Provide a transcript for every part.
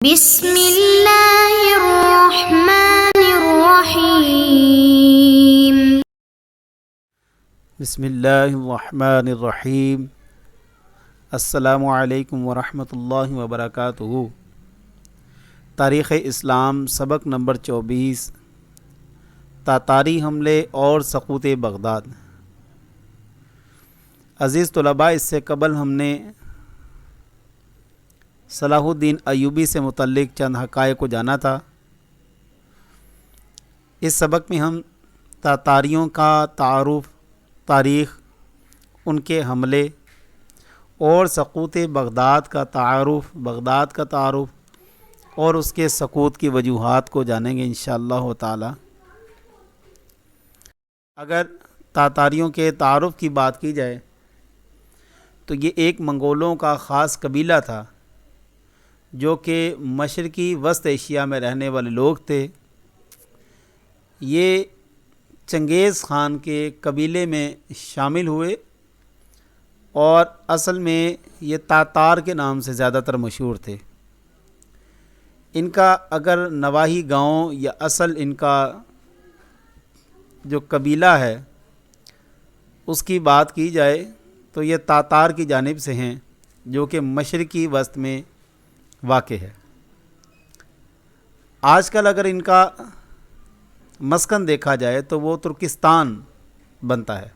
بسم اللہ الرحمن الرحیم۔ بسم اللہ الرحمن الرحیم۔ السلام علیکم ورحمۃ اللہ وبرکاتہ۔ تاریخ اسلام سبق نمبر 24، تاتاری حملے اور سقوط بغداد۔ عزیز طلباء، اس سے قبل ہم نے صلاح الدین ایوبی سے متعلق چند حقائق کو جانا تھا۔ اس سبق میں ہم تاتاریوں کا تعارف، تاریخ، ان کے حملے اور سقوط بغداد کا تعارف اور اس کے سقوط کی وجوہات کو جانیں گے انشاءاللہ تعالی۔ اگر تاتاریوں کے تعارف کی بات کی جائے تو یہ ایک منگولوں کا خاص قبیلہ تھا جو کہ مشرقی وسط ایشیا میں رہنے والے لوگ تھے۔ یہ چنگیز خان کے قبیلے میں شامل ہوئے اور اصل میں یہ تاتار کے نام سے زیادہ تر مشہور تھے۔ ان کا اگر نواحی گاؤں یا اصل ان کا جو قبیلہ ہے اس کی بات کی جائے تو یہ تاتار کی جانب سے ہیں جو کہ مشرقی وسط میں واقع ہے۔ آج کل اگر ان کا مسکن دیکھا جائے تو وہ ترکستان بنتا ہے،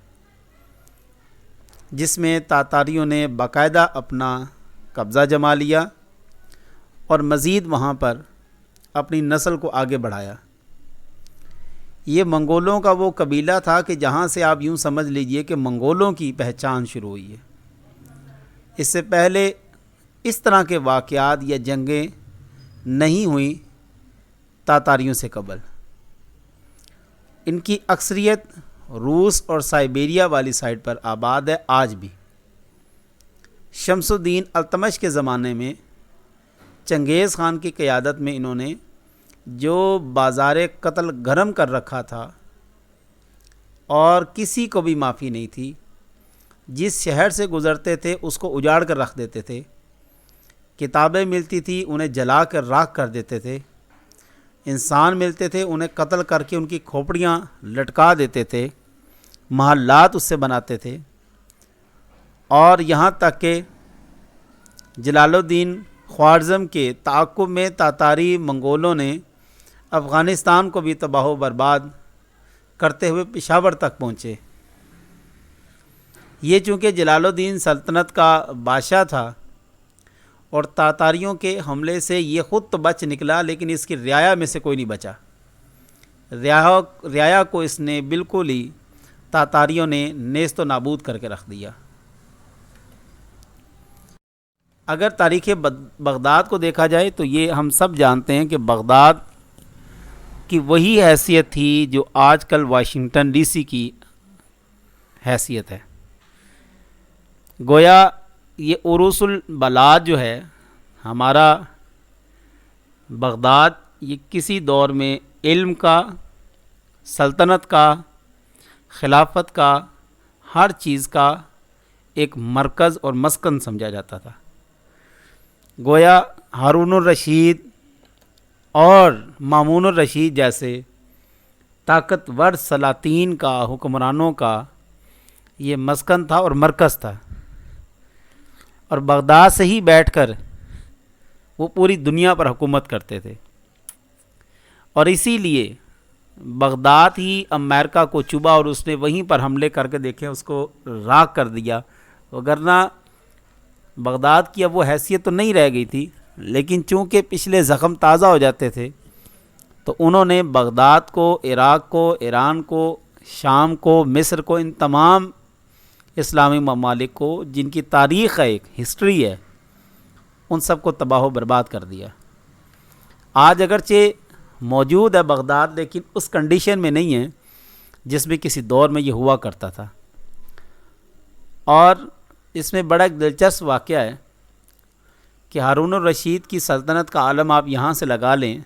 جس میں تاتاریوں نے باقاعدہ اپنا قبضہ جما لیا اور مزید وہاں پر اپنی نسل کو آگے بڑھایا۔ یہ منگولوں کا وہ قبیلہ تھا کہ جہاں سے آپ یوں سمجھ لیجئے کہ منگولوں کی پہچان شروع ہوئی ہے۔ اس سے پہلے اس طرح کے واقعات یا جنگیں نہیں ہوئیں تاتاریوں سے قبل۔ ان کی اکثریت روس اور سائبیریا والی سائٹ پر آباد ہے آج بھی۔ شمس الدین التمش کے زمانے میں چنگیز خان کی قیادت میں انہوں نے جو بازار قتل گرم کر رکھا تھا اور کسی کو بھی معافی نہیں تھی، جس شہر سے گزرتے تھے اس کو اجاڑ کر رکھ دیتے تھے، کتابیں ملتی تھی انہیں جلا کر راکھ کر دیتے تھے، انسان ملتے تھے انہیں قتل کر کے ان کی کھوپڑیاں لٹکا دیتے تھے، محلات اس سے بناتے تھے، اور یہاں تک کہ جلال الدین خوارزم کے تعاقب میں تاتاری منگولوں نے افغانستان کو بھی تباہ و برباد کرتے ہوئے پشاور تک پہنچے۔ یہ چونکہ جلال الدین سلطنت کا بادشاہ تھا اور تاتاریوں کے حملے سے یہ خود تو بچ نکلا، لیکن اس کی رعایا میں سے کوئی نہیں بچا۔ رعایا کو اس نے بالکل ہی تاتاریوں نے نیست و نابود کر کے رکھ دیا۔ اگر تاریخ بغداد کو دیکھا جائے تو یہ ہم سب جانتے ہیں کہ بغداد کی وہی حیثیت تھی جو آج کل واشنگٹن ڈی سی کی حیثیت ہے۔ گویا یہ عروس البلاد جو ہے ہمارا بغداد، یہ کسی دور میں علم کا، سلطنت کا، خلافت کا، ہر چیز کا ایک مرکز اور مسکن سمجھا جاتا تھا۔ گویا ہارون الرشید اور مامون الرشید جیسے طاقتور سلاطین کا، حکمرانوں کا یہ مسکن تھا اور مرکز تھا، اور بغداد سے ہی بیٹھ کر وہ پوری دنیا پر حکومت کرتے تھے۔ اور اسی لیے بغداد ہی امریکہ کو چبھا اور اس نے وہیں پر حملے کر کے دیکھیں اس کو راکھ کر دیا، وگرنہ بغداد کی اب وہ حیثیت تو نہیں رہ گئی تھی، لیکن چونکہ پچھلے زخم تازہ ہو جاتے تھے تو انہوں نے بغداد کو، عراق کو، ایران کو، شام کو، مصر کو، ان تمام اسلامی ممالک کو جن کی تاریخ ہے، ایک ہسٹری ہے، ان سب کو تباہ و برباد کر دیا۔ آج اگرچہ موجود ہے بغداد، لیکن اس کنڈیشن میں نہیں ہے جس میں کسی دور میں یہ ہوا کرتا تھا۔ اور اس میں بڑا ایک دلچسپ واقعہ ہے کہ ہارون الرشید کی سلطنت کا عالم آپ یہاں سے لگا لیں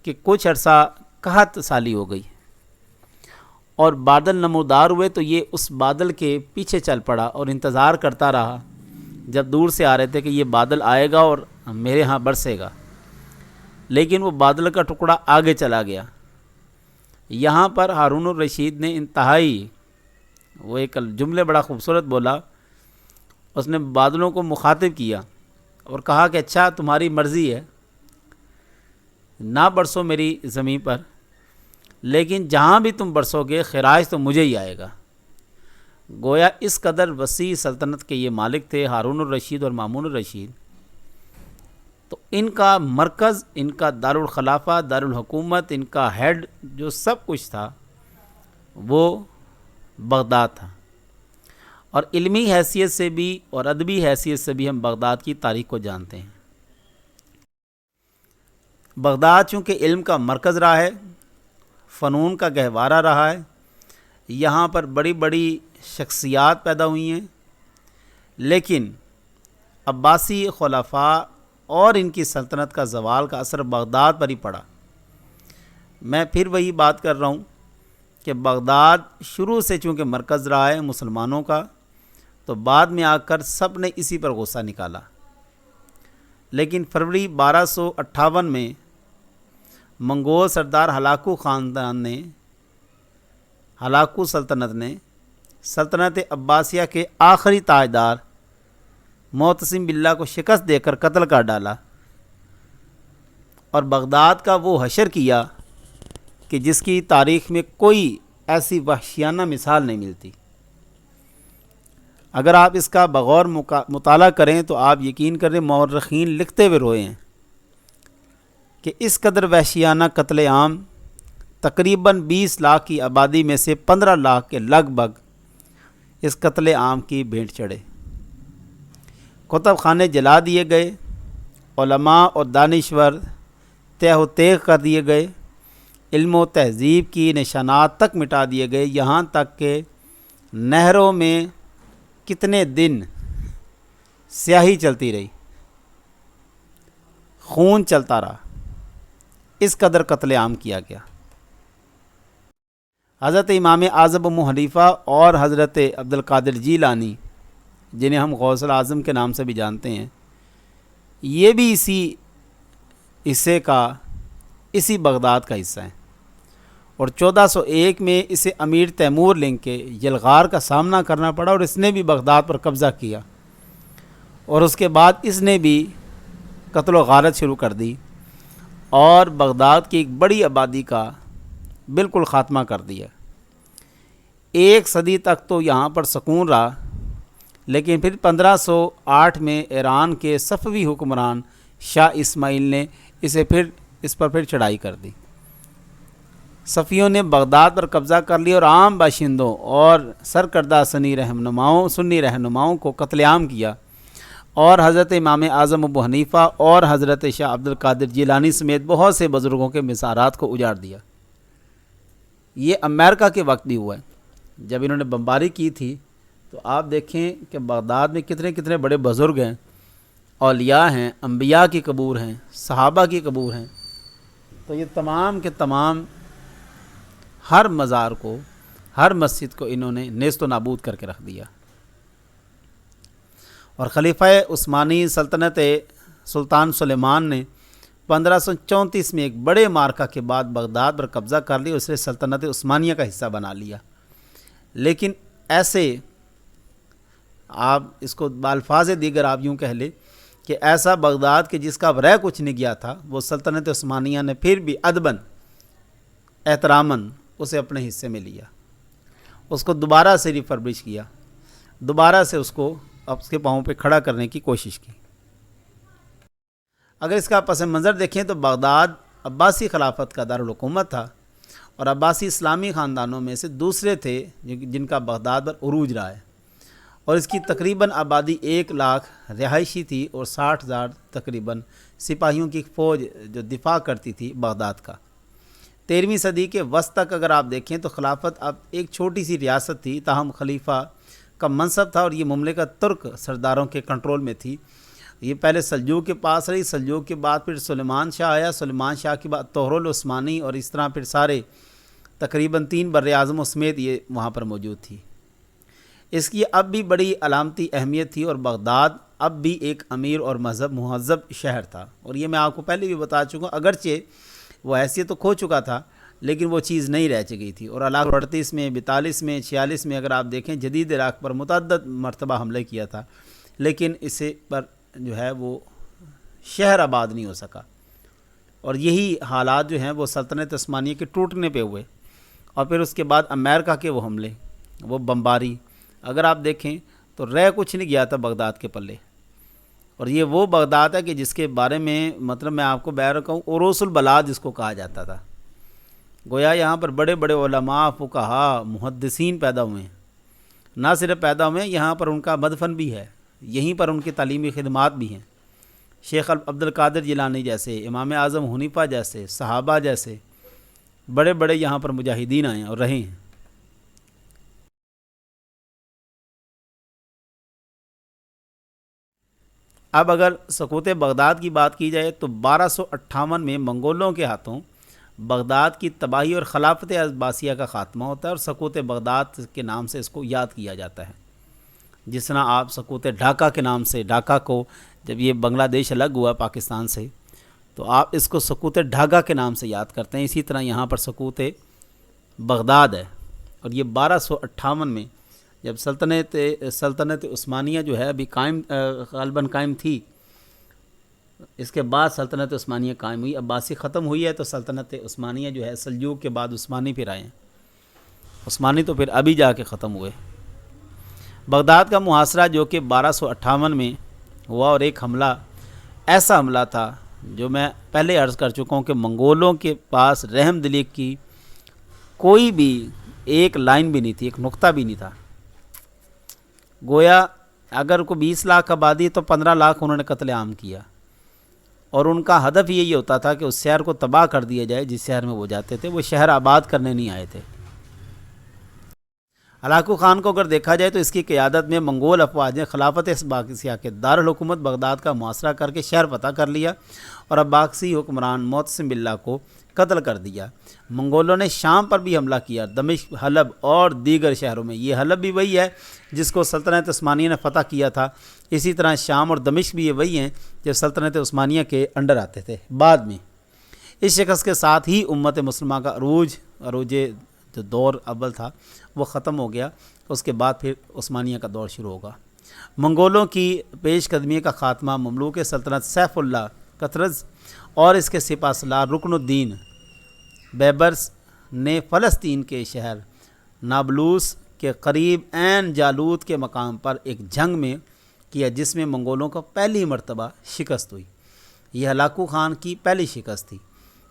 کہ کچھ عرصہ قحط سالی ہو گئی اور بادل نمودار ہوئے تو یہ اس بادل کے پیچھے چل پڑا اور انتظار کرتا رہا، جب دور سے آ رہے تھے کہ یہ بادل آئے گا اور میرے ہاں برسے گا، لیکن وہ بادل کا ٹکڑا آگے چلا گیا۔ یہاں پر ہارون الرشید نے انتہائی وہ ایک جملے بڑا خوبصورت بولا، اس نے بادلوں کو مخاطب کیا اور کہا کہ اچھا تمہاری مرضی ہے، نہ برسو میری زمین پر، لیکن جہاں بھی تم برسو گے خراج تو مجھے ہی آئے گا۔ گویا اس قدر وسیع سلطنت کے یہ مالک تھے ہارون الرشید اور مامون الرشید، تو ان کا مرکز، ان کا دارالخلافہ، دارالحکومت، ان کا ہیڈ جو سب کچھ تھا وہ بغداد تھا۔ اور علمی حیثیت سے بھی اور ادبی حیثیت سے بھی ہم بغداد کی تاریخ کو جانتے ہیں۔ بغداد چونکہ علم کا مرکز رہا ہے، فنون کا گہوارہ رہا ہے، یہاں پر بڑی بڑی شخصیات پیدا ہوئی ہیں، لیکن عباسی خلفاء اور ان کی سلطنت کا زوال کا اثر بغداد پر ہی پڑا۔ میں پھر وہی بات کر رہا ہوں کہ بغداد شروع سے چونکہ مرکز رہا ہے مسلمانوں کا، تو بعد میں آ کر سب نے اسی پر غصہ نکالا، لیکن فروری 1258 میں منگول سردار ہلاکو خاندان نے، ہلاکو سلطنت نے سلطنت عباسیہ کے آخری تاجدار معتصم باللہ کو شکست دے کر قتل کر ڈالا، اور بغداد کا وہ حشر کیا کہ جس کی تاریخ میں کوئی ایسی وحشیانہ مثال نہیں ملتی۔ اگر آپ اس کا بغور مطالعہ کریں تو آپ یقین کریں مورخین لکھتے ہوئے روئے ہیں کہ اس قدر وحشیانہ قتل عام تقریباً 20 لاکھ کی آبادی میں سے 15 لاکھ کے لگ بھگ اس قتل عام کی بھینٹ چڑھے۔ کتب خانے جلا دیے گئے، علماء اور دانشور تہ و تیغ کر دیے گئے، علم و تہذیب کی نشانات تک مٹا دیے گئے، یہاں تک کہ نہروں میں کتنے دن سیاہی چلتی رہی، خون چلتا رہا، اس قدر قتل عام کیا گیا۔ حضرت امام اعظم ابو حنیفہ اور حضرت عبدالقادر جیلانی، جنہیں ہم غوث الاعظم کے نام سے بھی جانتے ہیں، یہ بھی اسی حصے کا، اسی بغداد کا حصہ ہیں، اور 1401 میں اسے امیر تیمور لنگ کے یلغار کا سامنا کرنا پڑا اور اس نے بھی بغداد پر قبضہ کیا، اور اس کے بعد اس نے بھی قتل و غارت شروع کر دی اور بغداد کی ایک بڑی آبادی کا بالکل خاتمہ کر دیا۔ 1 صدی تک تو یہاں پر سکون رہا، لیکن پھر 1508 میں ایران کے صفوی حکمران شاہ اسماعیل نے اس پر چڑھائی کر دی۔ صفیوں نے بغداد پر قبضہ کر لیا اور عام باشندوں اور سرکردہ سنی رہنماؤں کو قتل عام کیا، اور حضرت امام اعظم ابو حنیفہ اور حضرت شاہ عبدالقادر جیلانی سمیت بہت سے بزرگوں کے مزارات کو اجاڑ دیا۔ یہ امریکہ کے وقت بھی ہوا ہے، جب انہوں نے بمباری کی تھی تو آپ دیکھیں کہ بغداد میں کتنے کتنے بڑے بزرگ ہیں، اولیاء ہیں، انبیاء کی قبور ہیں، صحابہ کی قبور ہیں، تو یہ تمام کے تمام ہر مزار کو، ہر مسجد کو انہوں نے نیست و نابود کر کے رکھ دیا۔ اور خلیفہ عثمانی سلطنت سلطان سلیمان نے 1534 میں ایک بڑے مارکہ کے بعد بغداد پر قبضہ کر لیا، اسے سلطنت عثمانیہ کا حصہ بنا لیا۔ لیکن ایسے آپ اس کو بالفاظ دیگر آپ یوں کہہ لیں کہ ایسا بغداد کہ جس کا رہ کچھ نہیں گیا تھا، وہ سلطنت عثمانیہ نے پھر بھی ادباً احتراماً اسے اپنے حصے میں لیا، اس کو دوبارہ سے ریفربش کیا، دوبارہ سے اس کو اس کے پاؤں پہ کھڑا کرنے کی کوشش کی۔ اگر اس کا پس منظر دیکھیں تو بغداد عباسی خلافت کا دارالحکومت تھا، اور عباسی اسلامی خاندانوں میں سے دوسرے تھے جن کا بغداد پر عروج رہا ہے، اور اس کی تقریباً آبادی 1 لاکھ رہائشی تھی اور 60,000 تقریباً سپاہیوں کی فوج جو دفاع کرتی تھی بغداد کا۔ 13ویں صدی کے وسط تک اگر آپ دیکھیں تو خلافت اب ایک چھوٹی سی ریاست تھی، تاہم خلیفہ کا منصب تھا اور یہ مملکت ترک سرداروں کے کنٹرول میں تھی۔ یہ پہلے سلجوق کے پاس رہی، سلجوق کے بعد پھر سلیمان شاہ آیا، سلیمان شاہ کے بعد طہر العثمانی، اور اس طرح پھر سارے تقریباً 3 براعظموں سمیت یہ وہاں پر موجود تھی۔ اس کی اب بھی بڑی علامتی اہمیت تھی، اور بغداد اب بھی ایک امیر اور مہذب شہر تھا، اور یہ میں آپ کو پہلے بھی بتا چکا ہوں، اگرچہ وہ حیثیت تو کھو چکا تھا لیکن وہ چیز نہیں رہ چکی تھی۔ اور علاقہ 38 میں 42 میں 46 میں اگر آپ دیکھیں جدید عراق پر متعدد مرتبہ حملے کیا تھا، لیکن اسے پر جو ہے وہ شہر آباد نہیں ہو سکا، اور یہی حالات جو ہیں وہ سلطنت عثمانیہ کے ٹوٹنے پہ ہوئے۔ اور پھر اس کے بعد امریکہ کے وہ حملے، وہ بمباری، اگر آپ دیکھیں تو رہ کچھ نہیں گیا تھا بغداد کے پلے۔ اور یہ وہ بغداد ہے کہ جس کے بارے میں مطلب میں آپ کو بیان کہوں عروس البلاد جس کو کہا جاتا تھا، گویا یہاں پر بڑے بڑے علماء، فقہاء، محدثین پیدا ہوئے ہیں۔ نہ صرف پیدا ہوئے ہیں، یہاں پر ان کا مدفن بھی ہے، یہیں پر ان کی تعلیمی خدمات بھی ہیں۔ شیخ عبد القادر جیلانی جیسے، امام اعظم حنیفہ جیسے، صحابہ جیسے بڑے بڑے یہاں پر مجاہدین آئے ہیں اور رہے ہیں۔ اب اگر سقوط بغداد کی بات کی جائے تو 1258 میں منگولوں کے ہاتھوں بغداد کی تباہی اور خلافت عباسیہ کا خاتمہ ہوتا ہے، اور سقوط بغداد کے نام سے اس کو یاد کیا جاتا ہے۔ جس طرح آپ سقوط ڈھاکہ کے نام سے، ڈھاکہ کو جب یہ بنگلہ دیش الگ ہوا پاکستان سے تو آپ اس کو سقوط ڈھاکہ کے نام سے یاد کرتے ہیں، اسی طرح یہاں پر سقوط بغداد ہے۔ اور یہ 1258 میں جب سلطنت عثمانیہ جو ہے ابھی غالباً قائم تھی، اس کے بعد سلطنت عثمانیہ قائم ہوئی، عباسی ختم ہوئی ہے تو سلطنت عثمانیہ جو ہے سلجوق کے بعد عثمانی پھر آئے ہیں، عثمانی تو پھر ابھی جا کے ختم ہوئے۔ بغداد کا محاصرہ جو کہ 1258 میں ہوا، اور ایک حملہ ایسا حملہ تھا جو میں پہلے عرض کر چکا ہوں کہ منگولوں کے پاس رحم دلی کی کوئی بھی ایک لائن بھی نہیں تھی، ایک نقطہ بھی نہیں تھا۔ گویا اگر کو 20 لاکھ آبادی تو 15 لاکھ انہوں نے قتل عام کیا، اور ان کا ہدف یہی ہوتا تھا کہ اس شہر کو تباہ کر دیا جائے جس شہر میں وہ جاتے تھے، وہ شہر آباد کرنے نہیں آئے تھے۔ ہلاکو خان کو اگر دیکھا جائے تو اس کی قیادت میں منگول افواج نے خلافت عباسیہ کے دارالحکومت بغداد کا محاصرہ کر کے شہر فتح کر لیا، اور عباسی حکمران معتصم باللہ کو قتل کر دیا۔ منگولوں نے شام پر بھی حملہ کیا، دمشق، حلب اور دیگر شہروں میں۔ یہ حلب بھی وہی ہے جس کو سلطنت عثمانیہ نے فتح کیا تھا، اسی طرح شام اور دمشق بھی یہ وہی ہیں جو سلطنت عثمانیہ کے انڈر آتے تھے۔ بعد میں اس شکست کے ساتھ ہی امت مسلمہ کا عروج جو دور اول تھا وہ ختم ہو گیا، اس کے بعد پھر عثمانیہ کا دور شروع ہوگا۔ منگولوں کی پیش قدمی کا خاتمہ مملوک سلطنت سیف اللہ قطرز اور اس کے سپہ سالار رکن الدین بیبرس نے فلسطین کے شہر نابلوس کے قریب عین جالوت کے مقام پر ایک جنگ میں کیا، جس میں منگولوں کو پہلی مرتبہ شکست ہوئی۔ یہ ہلاکو خان کی پہلی شکست تھی۔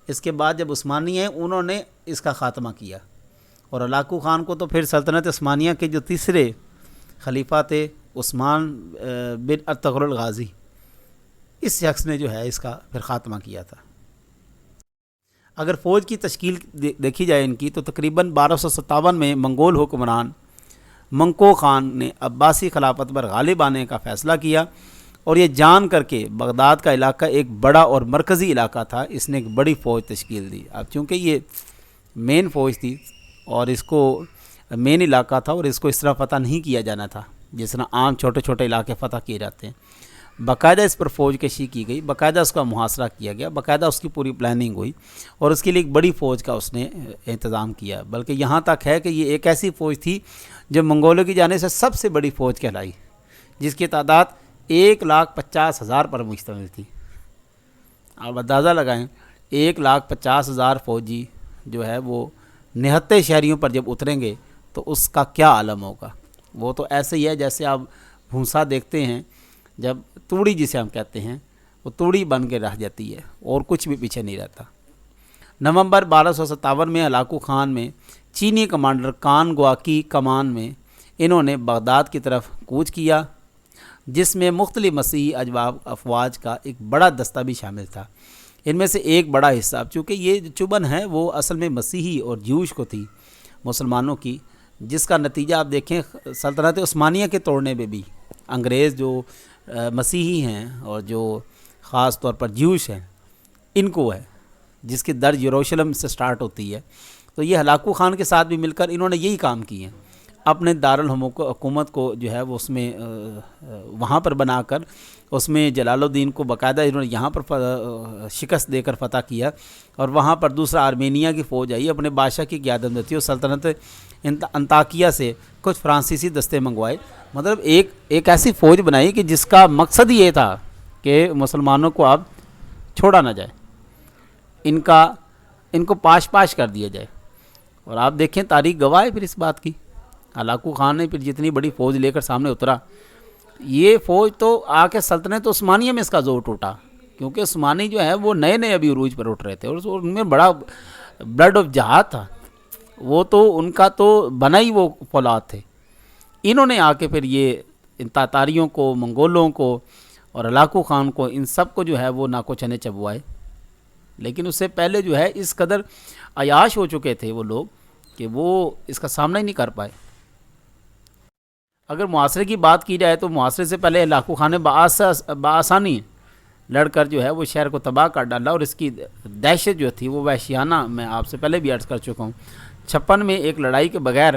اس کے بعد جب عثمانی ہیں انہوں نے اس کا خاتمہ کیا، اور ہلاکو خان کو تو پھر سلطنت عثمانیہ کے جو تیسرے خلیفہ تھے عثمان بن ارطغرل الغازی، اس شخص نے جو ہے اس کا پھر خاتمہ کیا تھا۔ اگر فوج کی تشکیل دیکھی جائے ان کی تو تقریباً 1257 میں منگول حکمران منکو خان نے عباسی خلافت پر غالب آنے کا فیصلہ کیا، اور یہ جان کر کے بغداد کا علاقہ ایک بڑا اور مرکزی علاقہ تھا، اس نے ایک بڑی فوج تشکیل دی۔ اب چونکہ یہ مین فوج تھی اور اس کو مین علاقہ تھا، اور اس کو اس طرح فتح نہیں کیا جانا تھا جس طرح عام چھوٹے چھوٹے علاقے فتح کیے جاتے ہیں۔ باقاعدہ اس پر فوج کشی کی گئی، باقاعدہ اس کا محاصرہ کیا گیا، باقاعدہ اس کی پوری پلاننگ ہوئی، اور اس کے لیے ایک بڑی فوج کا اس نے انتظام کیا۔ بلکہ یہاں تک ہے کہ یہ ایک ایسی فوج تھی جو منگولوں کی جانب سے سب سے بڑی فوج کہلائی، جس کی تعداد 1,50,000 پر مشتمل تھی۔ آپ اندازہ لگائیں 1,50,000 فوجی جو ہے وہ نہتے شہریوں پر جب اتریں گے تو اس کا کیا عالم ہوگا۔ وہ تو ایسے ہی ہے جیسے آپ بھونسا دیکھتے ہیں، جب توڑی جسے ہم کہتے ہیں وہ توڑی بن کے رہ جاتی ہے اور کچھ بھی پیچھے نہیں رہتا۔ نومبر 1257 میں ہلاکو خان میں چینی کمانڈر کان گواکی کمان میں انہوں نے بغداد کی طرف کوچ کیا، جس میں مختلف مسیحی افواج کا ایک بڑا دستہ بھی شامل تھا۔ ان میں سے ایک بڑا حصہ، اب چونکہ یہ جو چبن ہے وہ اصل میں مسیحی اور جیوش کو تھی، مسلمانوں کی، جس کا نتیجہ آپ دیکھیں سلطنت عثمانیہ کے توڑنے پہ بھی انگریز جو مسیحی ہیں اور جو خاص طور پر جیوش ہیں ان کو ہے، جس کی درج یروشلم سے سٹارٹ ہوتی ہے۔ تو یہ ہلاکو خان کے ساتھ بھی مل کر انہوں نے یہی کام کیے ہیں۔ اپنے دارالحکومت کو جو ہے وہ اس میں وہاں پر بنا کر اس میں جلال الدین کو باقاعدہ انہوں نے یہاں پر شکست دے کر فتح کیا، اور وہاں پر دوسرا آرمینیا کی فوج آئی، اپنے بادشاہ کی قیادت میں تھی، اور سلطنت انطاکیہ سے کچھ فرانسیسی دستے منگوائے، مطلب ایک ایسی فوج بنائی کہ جس کا مقصد یہ تھا کہ مسلمانوں کو اب چھوڑا نہ جائے، ان کو پاش کر دیا جائے۔ اور آپ دیکھیں تاریخ گواہ ہے پھر اس بات کی، ہلاکو خان نے پھر جتنی بڑی فوج لے کر سامنے اترا، یہ فوج تو آ کے سلطنت عثمانیہ میں اس کا زور ٹوٹا، کیونکہ عثمانی جو ہے وہ نئے ابھی عروج پر اٹھ رہے تھے، اور ان میں بڑا بلڈ آف جہاد تھا، وہ تو ان کا تو بنا ہی وہ فولاد تھے۔ انہوں نے آ کے پھر یہ ان تاتاریوں کو، منگولوں کو اور ہلاکو خان کو، ان سب کو جو ہے وہ ناکو چنے چبوائے، لیکن اس سے پہلے جو ہے اس قدر عیاش ہو چکے تھے وہ لوگ کہ وہ اس کا سامنا ہی نہیں کر پائے۔ اگر معاشرے کی بات کی جائے تو معاشرے سے پہلے ہلاکو خان نے بآسانی لڑ کر جو ہے وہ شہر کو تباہ کر ڈالا، اور اس کی دہشت جو تھی وہ وحشیانہ، میں آپ سے پہلے بھی عرض کر چکا ہوں۔ 56 میں ایک لڑائی کے بغیر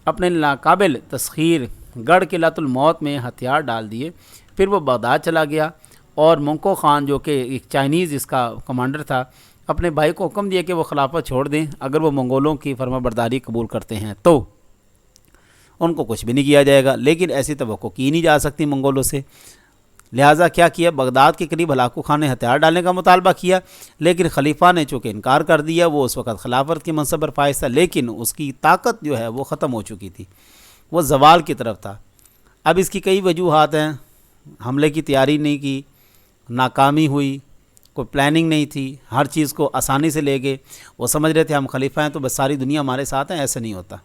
اپنے ناقابل تسخیر گڑھ قلعۃ الموت میں ہتھیار ڈال دیے، پھر وہ بغداد چلا گیا، اور منکو خان جو کہ ایک چائنیز اس کا کمانڈر تھا، اپنے بھائی کو حکم دیا کہ وہ خلافت چھوڑ دیں اگر وہ منگولوں کی فرما برداری قبول کرتے ہیں تو ان کو کچھ بھی نہیں کیا جائے گا، لیکن ایسی توقع کی نہیں جا سکتی منگولوں سے۔ لہٰذا کیا کیا، بغداد کے قریب ہلاکو خان نے ہتھیار ڈالنے کا مطالبہ کیا، لیکن خلیفہ نے چونکہ انکار کر دیا، وہ اس وقت خلافت کے منصب پر فائز تھا، لیکن اس کی طاقت جو ہے وہ ختم ہو چکی تھی، وہ زوال کی طرف تھا۔ اب اس کی کئی وجوہات ہیں، حملے کی تیاری نہیں کی، ناکامی ہوئی، کوئی پلاننگ نہیں تھی، ہر چیز کو آسانی سے لے گئے، وہ سمجھ رہے تھے ہم خلیفہ ہیں تو بس ساری دنیا ہمارے ساتھ ہیں، ایسا نہیں ہوتا۔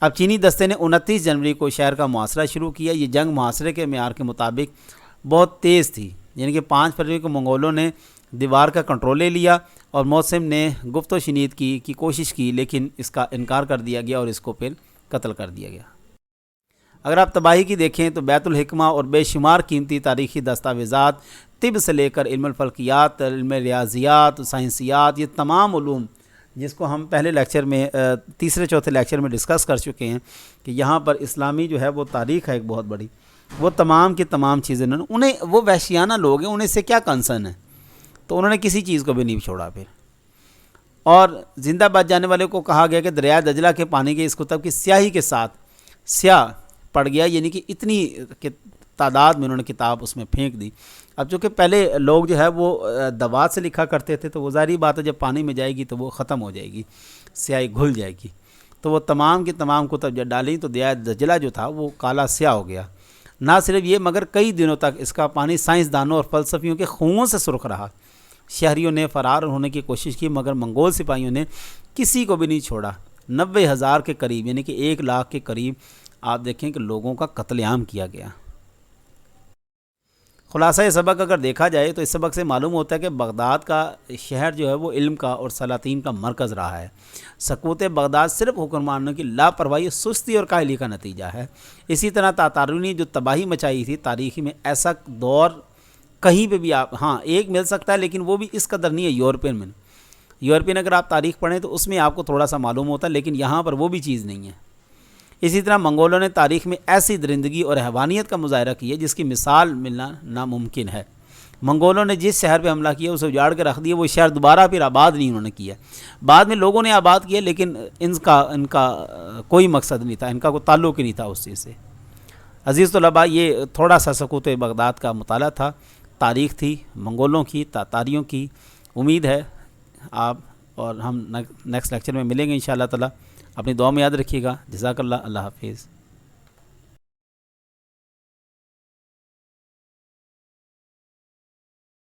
اب چینی دستے نے 29 جنوری کو شہر کا محاصرہ شروع کیا۔ یہ جنگ محاصرے کے معیار کے مطابق بہت تیز تھی، یعنی کہ 5 فروری کو منگولوں نے دیوار کا کنٹرول لے لیا، اور موسم نے گفت و شنید کی کوشش کی، لیکن اس کا انکار کر دیا گیا اور اس کو پھر قتل کر دیا گیا۔ اگر آپ تباہی کی دیکھیں تو بیت الحکمہ اور بے شمار قیمتی تاریخی دستاویزات، طب سے لے کر علم الفلکیات، علم ریاضیات، سائنسیات، یہ تمام علوم جس کو ہم پہلے لیکچر میں تیسرے چوتھے لیکچر میں ڈسکس کر چکے ہیں کہ یہاں پر اسلامی جو ہے وہ تاریخ ہے ایک بہت بڑی، وہ تمام کی تمام چیزیں انہیں وہ وحشیانہ لوگ ہیں، انہیں سے کیا کنسرن ہے، تو انہوں نے کسی چیز کو بھی نہیں چھوڑا پھر۔ اور زندہ باد جانے والے کو کہا گیا کہ دریائے دجلہ کے پانی کے اس کتب کی سیاہی کے ساتھ سیاہ پڑ گیا، یعنی کہ اتنی تعداد میں انہوں نے کتاب اس میں پھینک دی۔ اب چونکہ پہلے لوگ جو ہے وہ دوات سے لکھا کرتے تھے، تو وہ ظاہری بات ہے جب پانی میں جائے گی تو وہ ختم ہو جائے گی، سیاہی گھل جائے گی، تو وہ تمام کی تمام کتب جب ڈالیں تو دریائے دجلہ جو تھا وہ کالا سیاہ ہو گیا۔ نہ صرف یہ مگر کئی دنوں تک اس کا پانی سائنسدانوں اور فلسفیوں کے خون سے سرخ رہا۔ شہریوں نے فرار ہونے کی کوشش کی، مگر منگول سپاہیوں نے کسی کو بھی نہیں چھوڑا۔ 90,000 کے قریب، یعنی کہ 1 لاکھ کے قریب آپ دیکھیں کہ لوگوں کا قتل عام کیا گیا۔ خلاصہ سبق اگر دیکھا جائے تو اس سبق سے معلوم ہوتا ہے کہ بغداد کا شہر جو ہے وہ علم کا اور سلاطین کا مرکز رہا ہے۔ سقوط بغداد صرف حکمرانوں کی لاپرواہی، سستی اور کاہلی کا نتیجہ ہے۔ اسی طرح تاتاروں نے جو تباہی مچائی تھی تاریخی میں، ایسا دور کہیں پہ بھی آپ ایک مل سکتا ہے، لیکن وہ بھی اس قدر نہیں ہے یورپین اگر آپ تاریخ پڑھیں تو اس میں آپ کو تھوڑا سا معلوم ہوتا ہے، لیکن یہاں پر وہ بھی چیز نہیں ہے۔ اسی طرح منگولوں نے تاریخ میں ایسی درندگی اور حیوانیت کا مظاہرہ کیا جس کی مثال ملنا ناممکن ہے۔ منگولوں نے جس شہر پہ حملہ کیا اسے اجاڑ کے رکھ دیا، وہ شہر دوبارہ پھر آباد نہیں انہوں نے کیا، بعد میں لوگوں نے آباد کیا، لیکن ان کا کوئی مقصد نہیں تھا، ان کا کوئی تعلق ہی نہیں تھا اس چیز سے۔ عزیز طلباء، یہ تھوڑا سا سقوط بغداد کا مطالعہ تھا، تاریخ تھی منگولوں کی، تاتاریوں کی۔ امید ہے آپ اور ہم نیکسٹ لیکچر میں ملیں گے انشاءاللہ تعالی۔ اپنی دعا میں یاد رکھیے گا۔ جزاک اللہ، اللہ حافظ۔